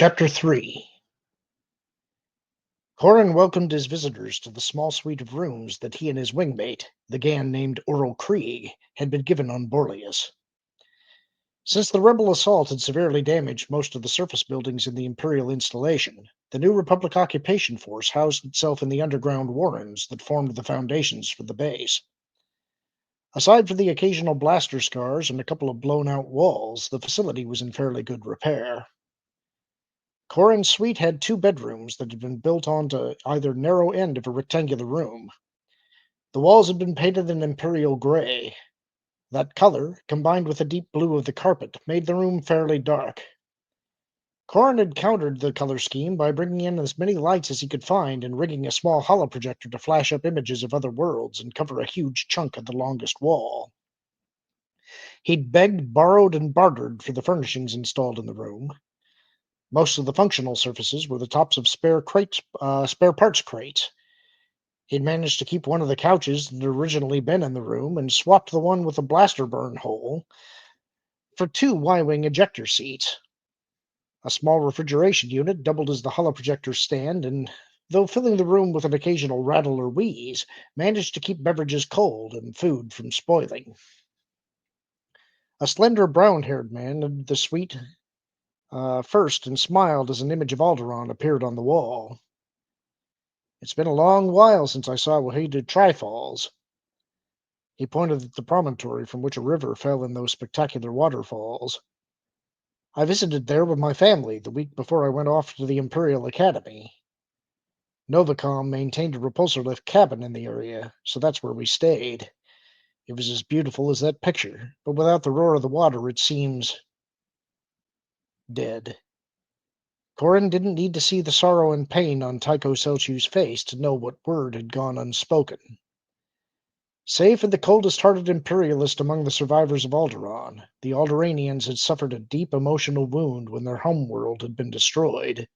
Chapter 3. Corran welcomed his visitors to the small suite of rooms that he and his wingmate, the Gan named Ural Krieg, had been given on Borlius. Since the rebel assault had severely damaged most of the surface buildings in the Imperial installation, the new Republic occupation force housed itself in the underground warrens that formed the foundations for the base. Aside from the occasional blaster scars and a couple of blown out walls, the facility was in fairly good repair. Corrin's suite had two bedrooms that had been built onto either narrow end of a rectangular room. The walls had been painted an imperial gray. That color, combined with the deep blue of the carpet, made the room fairly dark. Corrin had countered the color scheme by bringing in as many lights as he could find and rigging a small holoprojector to flash up images of other worlds and cover a huge chunk of the longest wall. He'd begged, borrowed, and bartered for the furnishings installed in the room. Most of the functional surfaces were the tops of spare parts crates. He'd managed to keep one of the couches that had originally been in the room and swapped the one with the blaster burn hole for two Y-wing ejector seats. A small refrigeration unit doubled as the holoprojector stand, and though filling the room with an occasional rattle or wheeze, managed to keep beverages cold and food from spoiling. A slender brown-haired man entered the suite first and smiled as an image of Alderaan appeared on the wall. "It's been a long while since I saw Wahida Trifalls." He pointed at the promontory from which a river fell in those spectacular waterfalls. "I visited there with my family the week before I went off to the Imperial Academy. Novacom maintained a repulsor lift cabin in the area, so that's where we stayed. It was as beautiful as that picture, but without the roar of the water, it seems dead." Corran didn't need to see the sorrow and pain on Tycho Selchu's face to know what word had gone unspoken. Save for the coldest-hearted imperialist among the survivors of Alderaan, the Alderanians had suffered a deep emotional wound when their homeworld had been destroyed.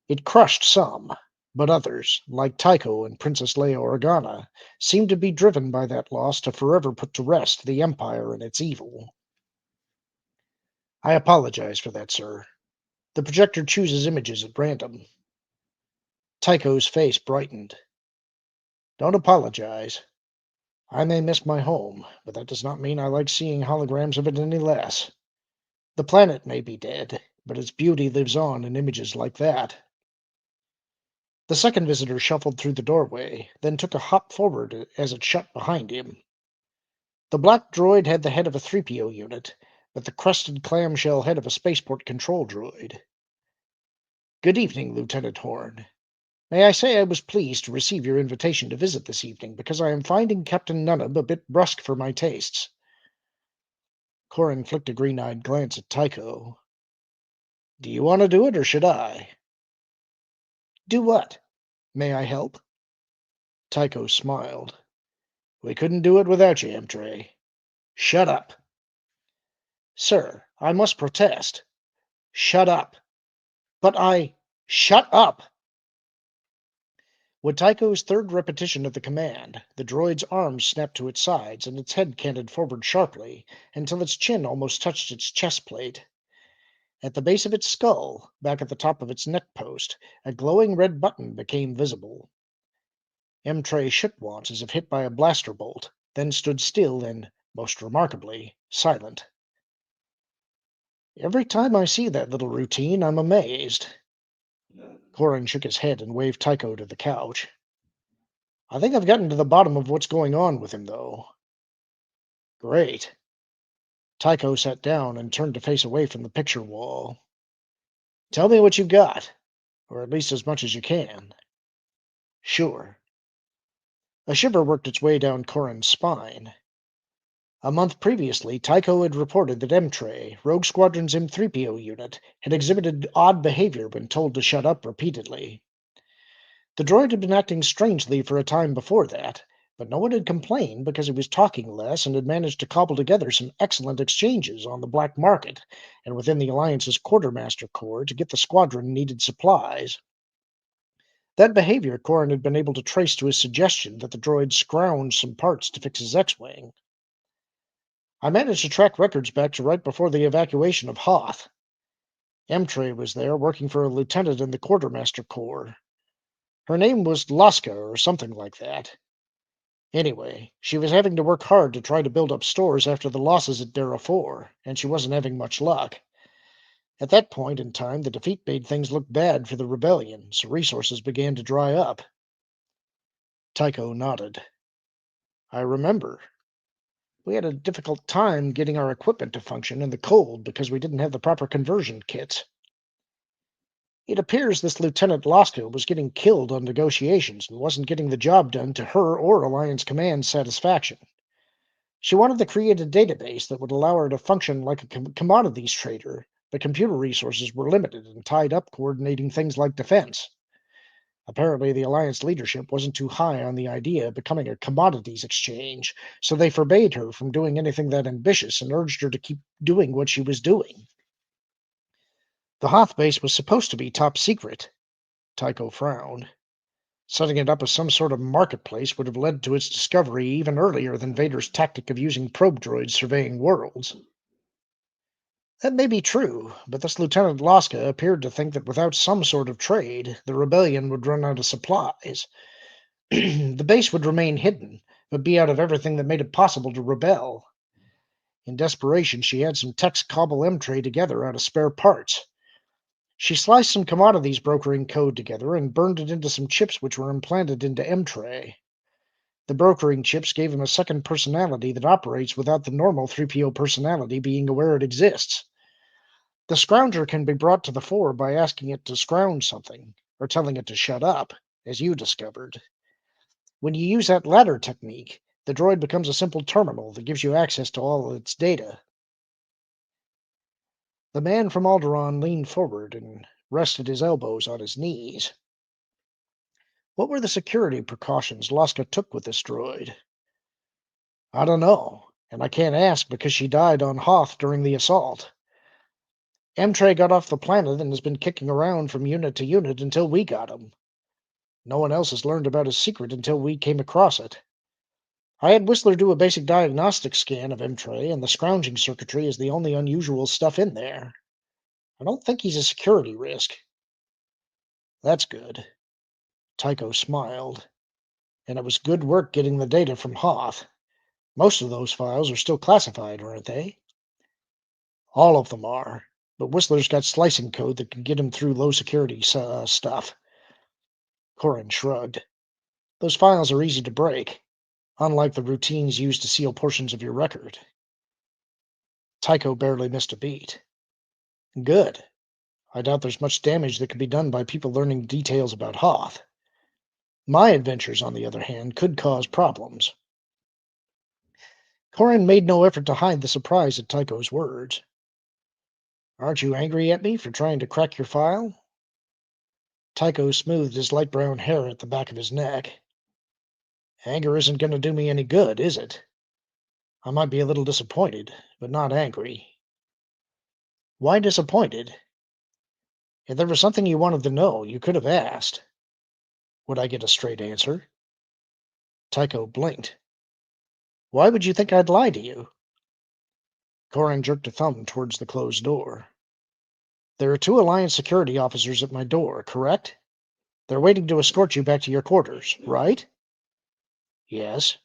It crushed some, but others, like Tycho and Princess Leia Organa, seemed to be driven by that loss to forever put to rest the Empire and its evil. "I apologize for that, sir. The projector chooses images at random." Tycho's face brightened. "Don't apologize. I may miss my home, but that does not mean I like seeing holograms of it any less. The planet may be dead, but its beauty lives on in images like that." The second visitor shuffled through the doorway, then took a hop forward as it shut behind him. The black droid had the head of a 3PO unit, but the crusted clamshell head of a spaceport control droid. "Good evening, Lieutenant Horn. May I say I was pleased to receive your invitation to visit this evening, because I am finding Captain Nunnab a bit brusque for my tastes." Corran flicked a green-eyed glance at Tycho. "Do you want to do it, or should I?" "Do what? May I help?" Tycho smiled. "We couldn't do it without you, Emtrey. Shut up." "Sir, I must protest." "Shut up." "But I—" "Shut up!" With Tycho's third repetition of the command, the droid's arms snapped to its sides and its head canted forward sharply until its chin almost touched its chest plate. At the base of its skull, back at the top of its neck post, a glowing red button became visible. Emtrey shook once as if hit by a blaster bolt, then stood still and, most remarkably, silent. "Every time I see that little routine, I'm amazed." Corran shook his head and waved Tycho to the couch. "I think I've gotten to the bottom of what's going on with him, though." "Great." Tycho sat down and turned to face away from the picture wall. "Tell me what you've got, or at least as much as you can." "Sure." A shiver worked its way down Corran's spine. A month previously, Tycho had reported that Emtrey, Rogue Squadron's M3PO unit, had exhibited odd behavior when told to shut up repeatedly. The droid had been acting strangely for a time before that, but no one had complained because he was talking less and had managed to cobble together some excellent exchanges on the black market and within the Alliance's Quartermaster Corps to get the squadron needed supplies. That behavior Corran had been able to trace to his suggestion that the droid scrounge some parts to fix his X-Wing. "I managed to track records back to right before the evacuation of Hoth." Emtrey was there, working for a lieutenant in the Quartermaster Corps. Her name was Laska or something like that. Anyway, she was having to work hard to try to build up stores after the losses at Darfur, and she wasn't having much luck. At that point in time, the defeat made things look bad for the rebellion, so resources began to dry up. Tycho nodded. I remember. We had a difficult time getting our equipment to function in the cold because we didn't have the proper conversion kits. It appears this Lieutenant Laska was getting killed on negotiations and wasn't getting the job done to her or Alliance Command's satisfaction. She wanted to create a database that would allow her to function like a commodities trader, but computer resources were limited and tied up coordinating things like defense. Apparently, the Alliance leadership wasn't too high on the idea of becoming a commodities exchange, so they forbade her from doing anything that ambitious and urged her to keep doing what she was doing. The Hoth base was supposed to be top secret. Tycho frowned. Setting it up as some sort of marketplace would have led to its discovery even earlier than Vader's tactic of using probe droids surveying worlds. That may be true, but this Lieutenant Laska appeared to think that without some sort of trade, the rebellion would run out of supplies. The base would remain hidden, but be out of everything that made it possible to rebel. In desperation, she had some techs cobble Emtrey together out of spare parts. She sliced some commodities brokering code together and burned it into some chips which were implanted into Emtrey. The brokering chips gave him a second personality that operates without the normal 3PO personality being aware it exists. The scrounger can be brought to the fore by asking it to scrounge something, or telling it to shut up, as you discovered. When you use that latter technique, the droid becomes a simple terminal that gives you access to all of its data. The man from Alderaan leaned forward and rested his elbows on his knees. What were the security precautions Laska took with this droid? I don't know, and I can't ask because she died on Hoth during the assault. Emtrey got off the planet and has been kicking around from unit to unit until we got him. No one else has learned about his secret until we came across it. I had Whistler do a basic diagnostic scan of Emtrey, and the scrounging circuitry is the only unusual stuff in there. I don't think he's a security risk. That's good. Tycho smiled. And it was good work getting the data from Hoth. Most of those files are still classified, aren't they? All of them are, but Whistler's got slicing code that can get him through low security stuff. Corran shrugged. Those files are easy to break, unlike the routines used to seal portions of your record. Tycho barely missed a beat. Good. I doubt there's much damage that could be done by people learning details about Hoth. My adventures, on the other hand, could cause problems. Corran made no effort to hide the surprise at Tycho's words. Aren't you angry at me for trying to crack your file? Tycho smoothed his light brown hair at the back of his neck. Anger isn't going to do me any good, is it? I might be a little disappointed, but not angry. Why disappointed? If there was something you wanted to know, you could have asked. Would I get a straight answer? Tycho blinked. Why would you think I'd lie to you? Corran jerked a thumb towards the closed door. There are 2 Alliance security officers at my door, correct? They're waiting to escort you back to your quarters, right? Yes.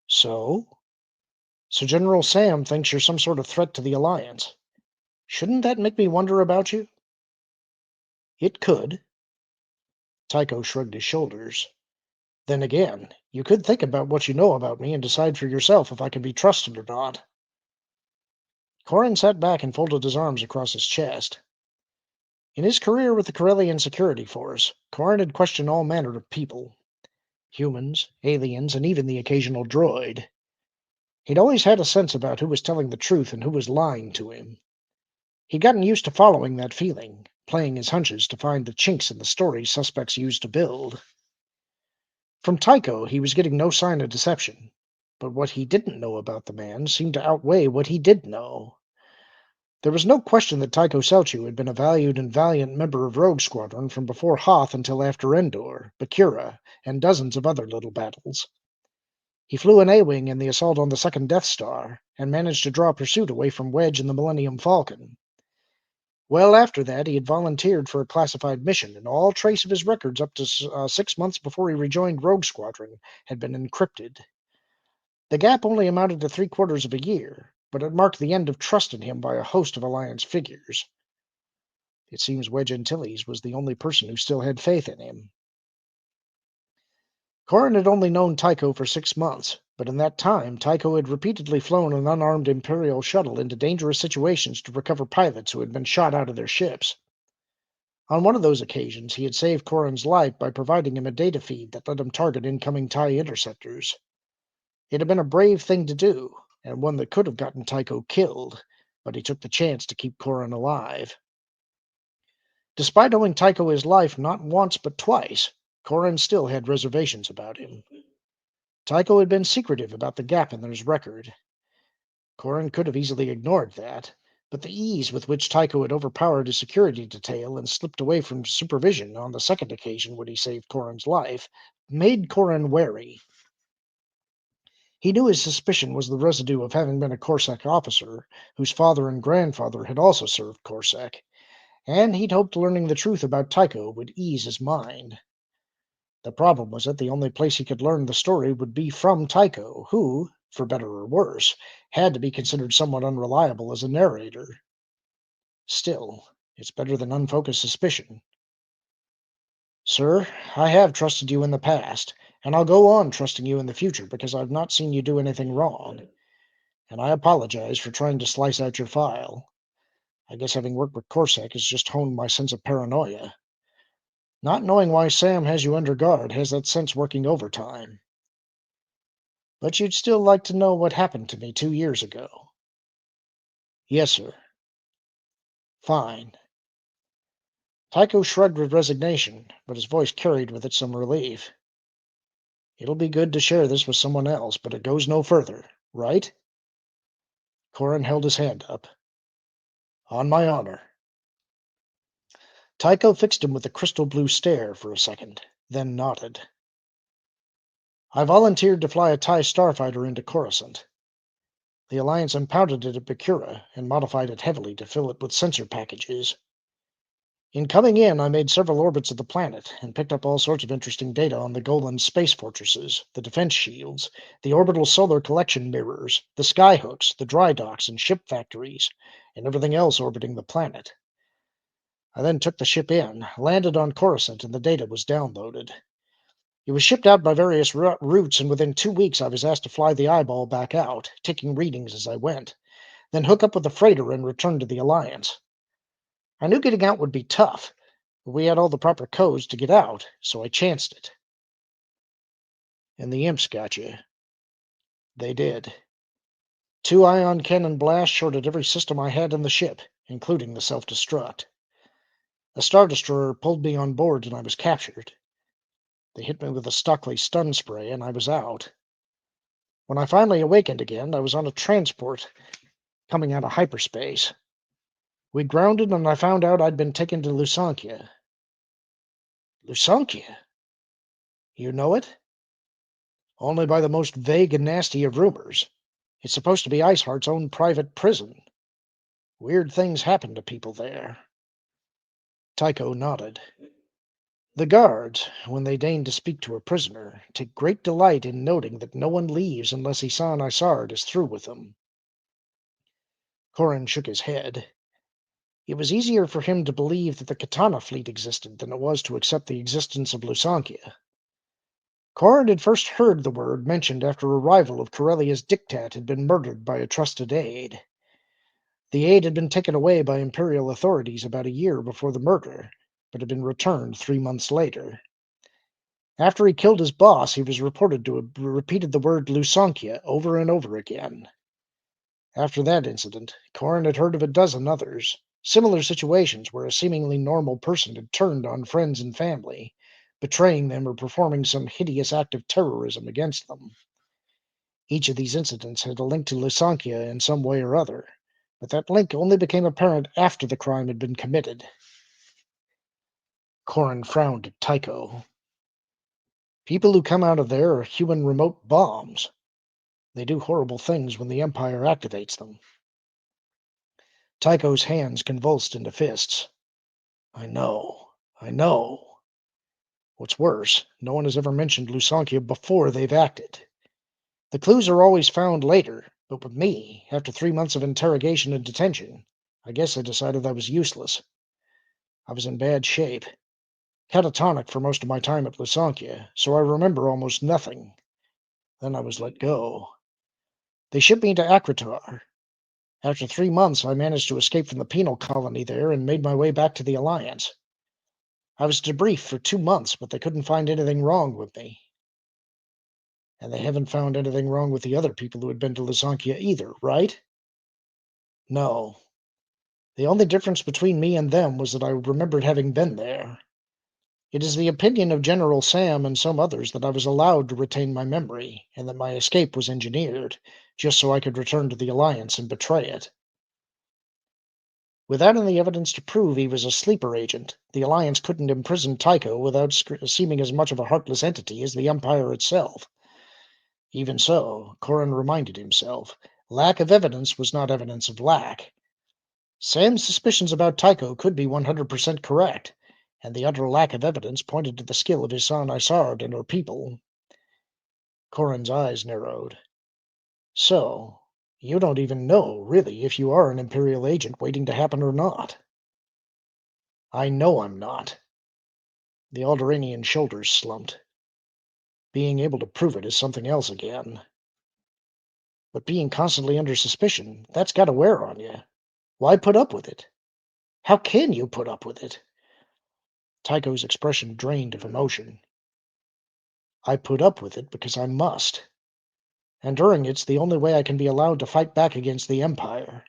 So? So General Sam thinks you're some sort of threat to the Alliance. Shouldn't that make me wonder about you? It could. Tycho shrugged his shoulders. Then again, you could think about what you know about me and decide for yourself if I can be trusted or not. Corran sat back and folded his arms across his chest. In his career with the Corellian Security Force, Corran had questioned all manner of people. Humans, aliens, and even the occasional droid. He'd always had a sense about who was telling the truth and who was lying to him. He'd gotten used to following that feeling, playing his hunches to find the chinks in the stories suspects used to build. From Tycho, he was getting no sign of deception, but what he didn't know about the man seemed to outweigh what he did know. There was no question that Tycho Celchu had been a valued and valiant member of Rogue Squadron from before Hoth until after Endor, Bakura, and dozens of other little battles. He flew an A-Wing in the assault on the second Death Star, and managed to draw pursuit away from Wedge and the Millennium Falcon. Well, after that, he had volunteered for a classified mission, and all trace of his records up to 6 months before he rejoined Rogue Squadron had been encrypted. The gap only amounted to 3/4 of a year, but it marked the end of trust in him by a host of Alliance figures. It seems Wedge Antilles was the only person who still had faith in him. Corran had only known Tycho for 6 months, but in that time, Tycho had repeatedly flown an unarmed Imperial shuttle into dangerous situations to recover pilots who had been shot out of their ships. On one of those occasions, he had saved Corran's life by providing him a data feed that let him target incoming TIE interceptors. It had been a brave thing to do, and one that could have gotten Tycho killed, but he took the chance to keep Corran alive. Despite owing Tycho his life not once but twice, Corran still had reservations about him. Tycho had been secretive about the gap in his record. Corran could have easily ignored that, but the ease with which Tycho had overpowered his security detail and slipped away from supervision on the second occasion when he saved Corran's life made Corran wary. He knew his suspicion was the residue of having been a Corsac officer whose father and grandfather had also served Corsac, and he'd hoped learning the truth about Tycho would ease his mind. The problem was that the only place he could learn the story would be from Tycho, who, for better or worse, had to be considered somewhat unreliable as a narrator. Still, it's better than unfocused suspicion. Sir, I have trusted you in the past, and I'll go on trusting you in the future because I've not seen you do anything wrong, and I apologize for trying to slice out your file. I guess having worked with Corsac has just honed my sense of paranoia. Not knowing why Sam has you under guard has that sense working overtime. But you'd still like to know what happened to me 2 years ago. Yes, sir. Fine. Tycho shrugged with resignation, but his voice carried with it some relief. It'll be good to share this with someone else, but it goes no further, right? Corran held his hand up. On my honor. Tycho fixed him with a crystal blue stare for a second, then nodded. I volunteered to fly a TIE starfighter into Coruscant. The Alliance impounded it at Bakura and modified it heavily to fill it with sensor packages. In coming in, I made several orbits of the planet and picked up all sorts of interesting data on the Golan space fortresses, the defense shields, the orbital solar collection mirrors, the skyhooks, the dry docks and ship factories, and everything else orbiting the planet. I then took the ship in, landed on Coruscant, and the data was downloaded. It was shipped out by various routes, and within 2 weeks I was asked to fly the eyeball back out, taking readings as I went, then hook up with the freighter and return to the Alliance. I knew getting out would be tough, but we had all the proper codes to get out, so I chanced it. And the imps got you. They did. 2 ion cannon blasts shorted every system I had in the ship, including the self-destruct. A Star Destroyer pulled me on board and I was captured. They hit me with a Stockley stun spray and I was out. When I finally awakened again, I was on a transport coming out of hyperspace. We grounded and I found out I'd been taken to Lusankia. Lusankia? You know it? Only by the most vague and nasty of rumors. It's supposed to be Iceheart's own private prison. Weird things happen to people there. Tycho nodded. The guards, when they deign to speak to a prisoner, take great delight in noting that no one leaves unless Isan Isard is through with them. Corran shook his head. It was easier for him to believe that the Katana fleet existed than it was to accept the existence of Lusankia. Corran had first heard the word mentioned after arrival of Corellia's diktat had been murdered by a trusted aide. The aide had been taken away by Imperial authorities about a year before the murder, but had been returned 3 months later. After he killed his boss, he was reported to have repeated the word Lusankia over and over again. After that incident, Corran had heard of a dozen others, similar situations where a seemingly normal person had turned on friends and family, betraying them or performing some hideous act of terrorism against them. Each of these incidents had a link to Lusankia in some way or other, but that link only became apparent after the crime had been committed. Corran frowned at Tycho. People who come out of there are human remote bombs. They do horrible things when the Empire activates them. Tycho's hands convulsed into fists. I know. I know. What's worse, no one has ever mentioned Lusankya before they've acted. The clues are always found later, but with me, after 3 months of interrogation and detention, I guess I decided I was useless. I was in bad shape. Catatonic for most of my time at Lusankya, so I remember almost nothing. Then I was let go. They shipped me to Akratar. After 3 months, I managed to escape from the penal colony there and made my way back to the Alliance. I was debriefed for 2 months, but they couldn't find anything wrong with me. And they haven't found anything wrong with the other people who had been to Lusankya either, right? No. The only difference between me and them was that I remembered having been there. It is the opinion of General Sam and some others that I was allowed to retain my memory, and that my escape was engineered, just so I could return to the Alliance and betray it. Without any evidence to prove he was a sleeper agent, the Alliance couldn't imprison Tycho without seeming as much of a heartless entity as the Empire itself. Even so, Corran reminded himself, lack of evidence was not evidence of lack. Sam's suspicions about Tycho could be 100% correct, and the utter lack of evidence pointed to the skill of Isan Isard and her people. Corran's eyes narrowed. So, you don't even know, really, if you are an Imperial agent waiting to happen or not. I know I'm not. The Alderanian's shoulders slumped. Being able to prove it is something else again. But being constantly under suspicion, that's got to wear on you. Why put up with it? How can you put up with it? Tycho's expression drained of emotion. I put up with it because I must. Enduring it's the only way I can be allowed to fight back against the Empire.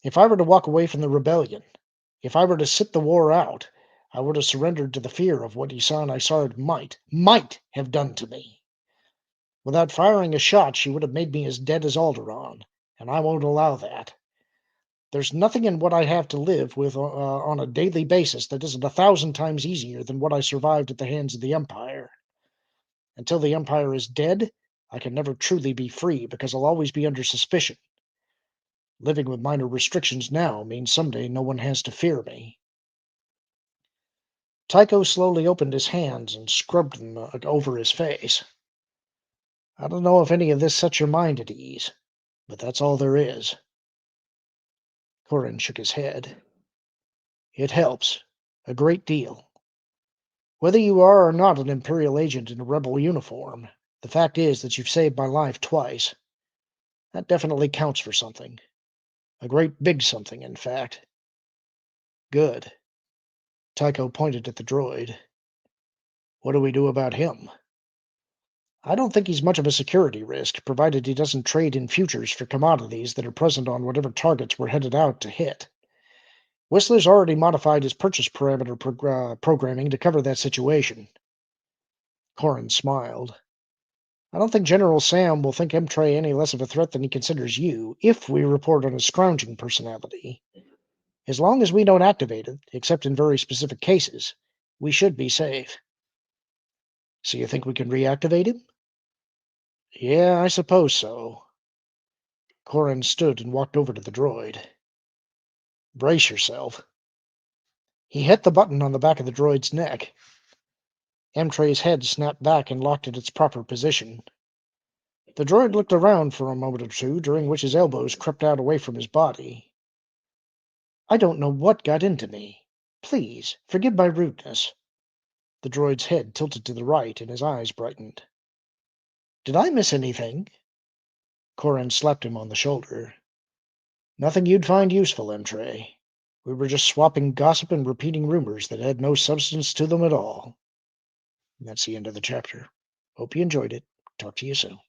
If I were to walk away from the rebellion, if I were to sit the war out, I would have surrendered to the fear of what Isan Isard might have done to me. Without firing a shot, she would have made me as dead as Alderaan, and I won't allow that. There's nothing in what I have to live with on a daily basis that isn't 1,000 times easier than what I survived at the hands of the Empire. Until the Empire is dead, I can never truly be free because I'll always be under suspicion. Living with minor restrictions now means someday no one has to fear me. Tycho slowly opened his hands and scrubbed them over his face. I don't know if any of this sets your mind at ease, but that's all there is. Corran shook his head. It helps. A great deal. Whether you are or not an Imperial agent in a rebel uniform, the fact is that you've saved my life twice. That definitely counts for something. A great big something, in fact. Good. Tycho pointed at the droid. What do we do about him? I don't think he's much of a security risk, provided he doesn't trade in futures for commodities that are present on whatever targets we're headed out to hit. Whistler's already modified his purchase parameter programming to cover that situation. Corran smiled. I don't think General Sam will think Emtrey any less of a threat than he considers you, if we report on his scrounging personality. As long as we don't activate it, except in very specific cases, we should be safe. So you think we can reactivate him? Yeah, I suppose so. Corran stood and walked over to the droid. Brace yourself. He hit the button on the back of the droid's neck. Emtrey's head snapped back and locked at its proper position. The droid looked around for a moment or two, during which his elbows crept out away from his body. I don't know what got into me. Please, forgive my rudeness. The droid's head tilted to the right, and his eyes brightened. Did I miss anything? Corran slapped him on the shoulder. Nothing you'd find useful, Emtrey. We were just swapping gossip and repeating rumors that had no substance to them at all. That's the end of the chapter. Hope you enjoyed it. Talk to you soon.